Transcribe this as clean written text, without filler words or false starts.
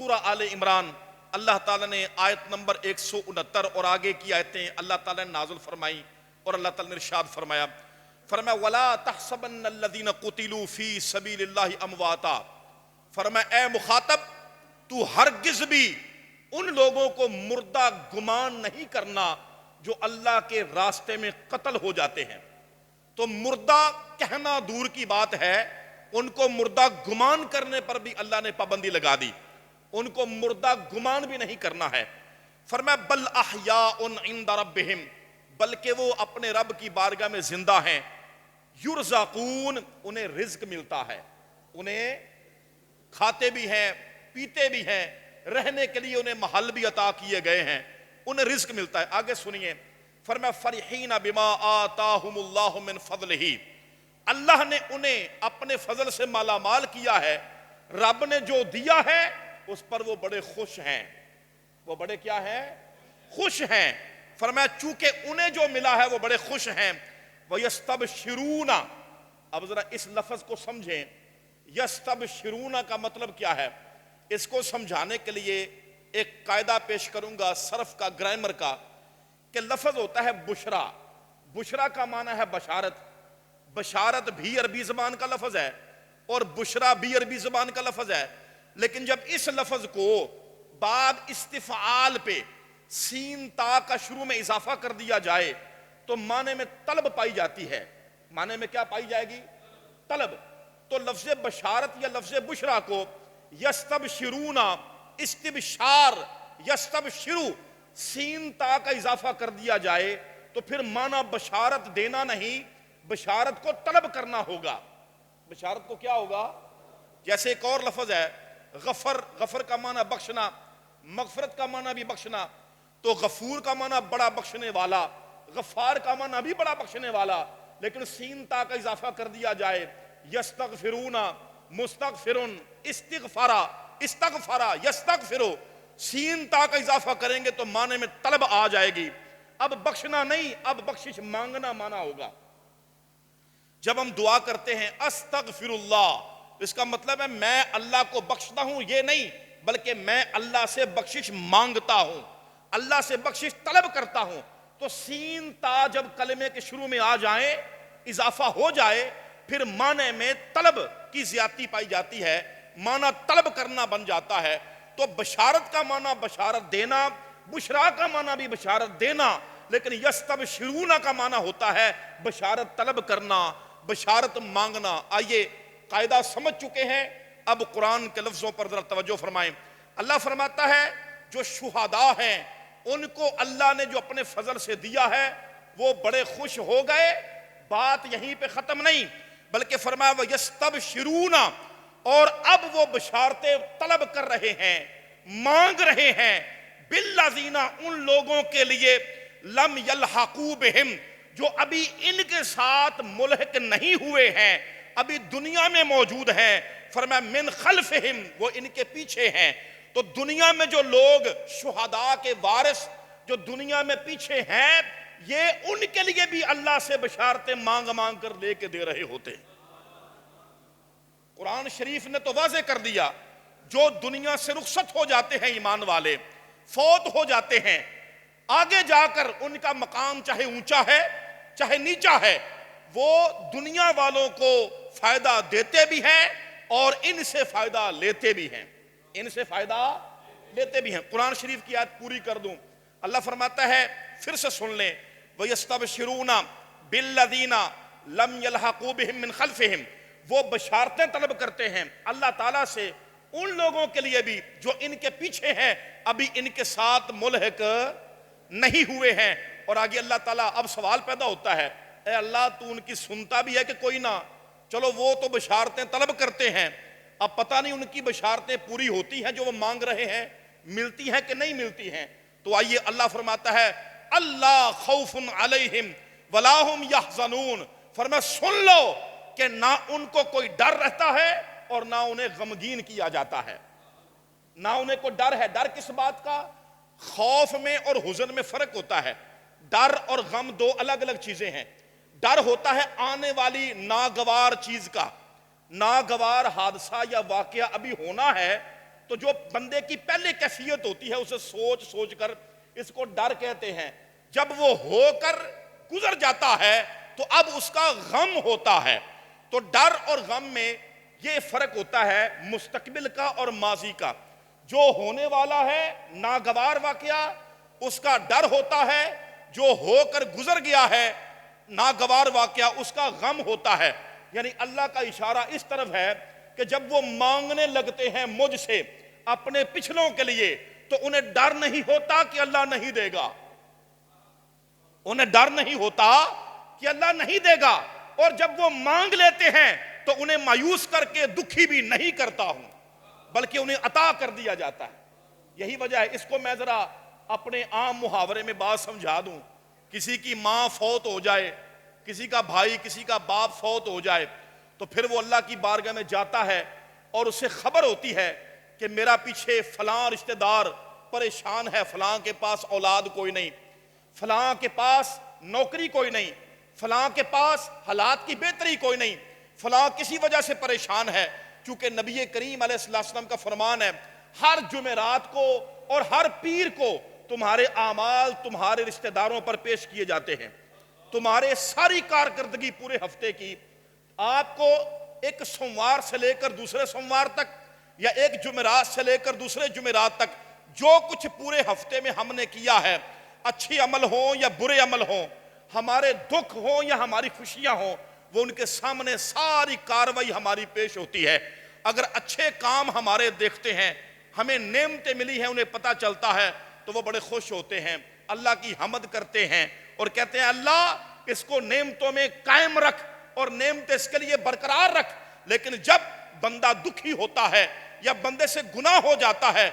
سورہ آل عمران اللہ تعالیٰ نے آیت نمبر 169 اور آگے کی آیتیں اللہ تعالیٰ نے نازل فرمائی، اور اللہ تعالیٰ نے ارشاد فرمایا وَلَا تَحْسَبَنَّ الَّذِينَ قُتِلُوا فِي سَبِيلِ اللَّهِ أَمْوَاتًا، فرمایا اے مخاطب تو ہرگز بھی ان لوگوں کو مردہ گمان نہیں کرنا جو اللہ کے راستے میں قتل ہو جاتے ہیں۔ تو مردہ کہنا دور کی بات ہے، ان کو مردہ گمان کرنے پر بھی اللہ نے پابندی لگا دی، ان کو مردہ گمان بھی نہیں کرنا ہے۔ فرمایا بل احیاء عند ربہم، بلکہ وہ اپنے رب کی بارگاہ میں زندہ ہیں، یرزقون، انہیں رزق ملتا ہے، انہیں کھاتے بھی ہیں پیتے بھی ہیں، رہنے کے لیے انہیں محل بھی عطا کیے گئے ہیں، انہیں رزق ملتا ہے۔ آگے سنیے، فرمایا فرحین بما آتاہم اللہ من فضلہ، اللہ نے انہیں اپنے فضل سے مالا مال کیا ہے، رب نے جو دیا ہے اس پر وہ بڑے خوش ہیں، وہ بڑے کیا ہیں؟ خوش ہیں۔ فرمایا چونکہ انہیں جو ملا ہے وہ بڑے خوش ہیں۔ وَيَسْتَبْشِرُونَ، اب ذرا اس لفظ کو سمجھیں، یستبشرون کا مطلب کیا ہے؟ اس کو سمجھانے کے لیے ایک قاعدہ پیش کروں گا صرف کا، گرامر کا، کہ لفظ ہوتا ہے بشرا، بشرا کا معنی ہے بشارت، بشارت بھی عربی زبان کا لفظ ہے اور بشرا بھی عربی زبان کا لفظ ہے، لیکن جب اس لفظ کو بعد استفعال پہ سین تا کا شروع میں اضافہ کر دیا جائے تو معنی میں طلب پائی جاتی ہے۔ معنی میں کیا پائی جائے گی؟ طلب۔ تو لفظ بشارت یا لفظ بشرا کو یستبشرون، استبشار، یستبشرو، سین تا کا اضافہ کر دیا جائے تو پھر معنی بشارت دینا نہیں، بشارت کو طلب کرنا ہوگا۔ بشارت کو کیا ہوگا؟ جیسے ایک اور لفظ ہے غفر، غفر کا معنی بخشنا، مغفرت کا معنی بھی بخشنا، تو غفور کا معنی بڑا بخشنے والا، غفار کا معنی بھی بڑا بخشنے والا، لیکن سین تا کا اضافہ کر دیا جائے، یستغفرون، مستغفرن، استغفارا، استغفارا، یستغفرو، سین تا کا اضافہ کریں گے تو معنی میں طلب آ جائے گی۔ اب بخشنا نہیں، اب بخشش مانگنا معنی ہوگا۔ جب ہم دعا کرتے ہیں استغفر اللہ، اس کا مطلب ہے میں اللہ کو بخشتا ہوں، یہ نہیں، بلکہ میں اللہ سے بخشش مانگتا ہوں، اللہ سے بخشش طلب کرتا ہوں۔ تو سین تا جب کلمے کے شروع میں آ جائیں، اضافہ ہو جائے، پھر معنی میں طلب کی زیادتی پائی جاتی ہے، معنی طلب کرنا بن جاتا ہے۔ تو بشارت کا معنی بشارت دینا، بشرا کا معنی بھی بشارت دینا، لیکن یستبشرون کا معنی ہوتا ہے بشارت طلب کرنا، بشارت مانگنا۔ آئیے قاعدہ سمجھ چکے ہیں، اب قرآن کے لفظوں پر ذرا توجہ فرمائیں۔ اللہ فرماتا ہے جو شہداء ہیں ان کو اللہ نے جو اپنے فضل سے دیا ہے وہ بڑے خوش ہو گئے۔ بات یہیں پہ ختم نہیں، بلکہ فرمایا وَيَسْتَبْشِرُونَ، اور اب وہ بشارتیں طلب کر رہے ہیں، مانگ رہے ہیں، بِالَّذِينَ، ان لوگوں کے لیے، لَمْ يَلْحَقُوا بِهِمْ، جو ابھی ان کے ساتھ ملحق نہیں ہوئے ہیں، ابھی دنیا میں موجود ہیں۔ فرمایا مِنْ خَلْفِهِمْ، وہ ان کے پیچھے ہیں۔ تو دنیا میں جو لوگ شہداء کے وارث جو دنیا میں پیچھے ہیں، یہ ان کے لیے بھی اللہ سے بشارتیں مانگ مانگ کر لے کے دے رہے ہوتے ہیں۔ قرآن شریف نے تو واضح کر دیا، جو دنیا سے رخصت ہو جاتے ہیں ایمان والے، فوت ہو جاتے ہیں، آگے جا کر ان کا مقام چاہے اونچا ہے چاہے نیچا ہے، وہ دنیا والوں کو فائدہ دیتے بھی ہیں اور ان سے فائدہ لیتے بھی ہیں، ان سے فائدہ لیتے بھی ہیں۔ قرآن شریف کی آیت پوری کر دوں، اللہ فرماتا ہے، پھر سے سن لیں، وَيَسْتَبْشِرُونَ بِالَّذِينَ لَمْ يَلْحَقُوا بِهِمْ مِنْ خَلْفِهِمْ، وہ بشارتیں طلب کرتے ہیں اللہ تعالیٰ سے ان لوگوں کے لیے بھی جو ان کے پیچھے ہیں، ابھی ان کے ساتھ ملحق نہیں ہوئے ہیں۔ اور آگے اللہ تعالیٰ، اب سوال پیدا ہوتا ہے، اے اللہ تو ان کی سنتا بھی ہے کہ کوئی نہ؟ چلو وہ تو بشارتیں طلب کرتے ہیں، اب پتہ نہیں ان کی بشارتیں پوری ہوتی ہیں جو وہ مانگ رہے ہیں، ملتی ہیں کہ نہیں ملتی ہیں؟ تو آئیے اللہ فرماتا ہے اللہ خوف علیہم ولا ہم یحزنون، فرمایا سن لو کہ نہ ان کو کوئی ڈر رہتا ہے اور نہ انہیں غمگین کیا جاتا ہے، نہ انہیں کوئی ڈر ہے۔ ڈر کس بات کا؟ خوف میں اور حزن میں فرق ہوتا ہے۔ ڈر اور غم دو الگ الگ چیزیں ہیں۔ ڈر ہوتا ہے آنے والی ناگوار چیز کا، ناگوار حادثہ یا واقعہ ابھی ہونا ہے تو جو بندے کی پہلے کیفیت ہوتی ہے اسے سوچ سوچ کر اس کو ڈر کہتے ہیں، جب وہ ہو کر گزر جاتا ہے تو اب اس کا غم ہوتا ہے۔ تو ڈر اور غم میں یہ فرق ہوتا ہے مستقبل کا اور ماضی کا۔ جو ہونے والا ہے ناگوار واقعہ اس کا ڈر ہوتا ہے، جو ہو کر گزر گیا ہے ناگوار واقعہ اس کا غم ہوتا ہے۔ یعنی اللہ کا اشارہ اس طرف ہے کہ جب وہ مانگنے لگتے ہیں مجھ سے اپنے پچھلوں کے لیے تو انہیں ڈر نہیں ہوتا کہ اللہ نہیں دے گا، انہیں ڈر نہیں ہوتا کہ اللہ نہیں دے گا، اور جب وہ مانگ لیتے ہیں تو انہیں مایوس کر کے دکھی بھی نہیں کرتا ہوں بلکہ انہیں عطا کر دیا جاتا ہے۔ یہی وجہ ہے، اس کو میں ذرا اپنے عام محاورے میں بات سمجھا دوں۔ کسی کی ماں فوت ہو جائے، کسی کا بھائی کسی کا باپ فوت ہو جائے تو پھر وہ اللہ کی بارگاہ میں جاتا ہے اور اسے خبر ہوتی ہے کہ میرا پیچھے فلاں رشتہ دار پریشان ہے، فلاں کے پاس اولاد کوئی نہیں، فلاں کے پاس نوکری کوئی نہیں، فلاں کے پاس حالات کی بہتری کوئی نہیں، فلاں کسی وجہ سے پریشان ہے۔ چونکہ نبی کریم علیہ السلام کا فرمان ہے ہر جمعرات کو اور ہر پیر کو تمہارے اعمال تمہارے رشتہ داروں پر پیش کیے جاتے ہیں، تمہارے ساری کارکردگی پورے ہفتے کی آپ کو ایک سوموار سے لے کر دوسرے سوموار تک یا ایک جمعرات سے لے کر دوسرے جمعرات تک جو کچھ پورے ہفتے میں ہم نے کیا ہے، اچھے عمل ہوں یا برے عمل ہوں، ہمارے دکھ ہوں یا ہماری خوشیاں ہوں، وہ ان کے سامنے ساری کاروائی ہماری پیش ہوتی ہے۔ اگر اچھے کام ہمارے دیکھتے ہیں، ہمیں نعمتیں ملی ہیں، انہیں پتہ چلتا ہے تو وہ بڑے خوش ہوتے ہیں، اللہ کی حمد کرتے ہیں اور کہتے ہیں اللہ اس کو نعمتوں میں قائم رکھ اور نعمتیں اس کے لیے برقرار رکھ۔ لیکن جب بندہ دکھی ہوتا ہے یا بندے سے گناہ ہو جاتا ہے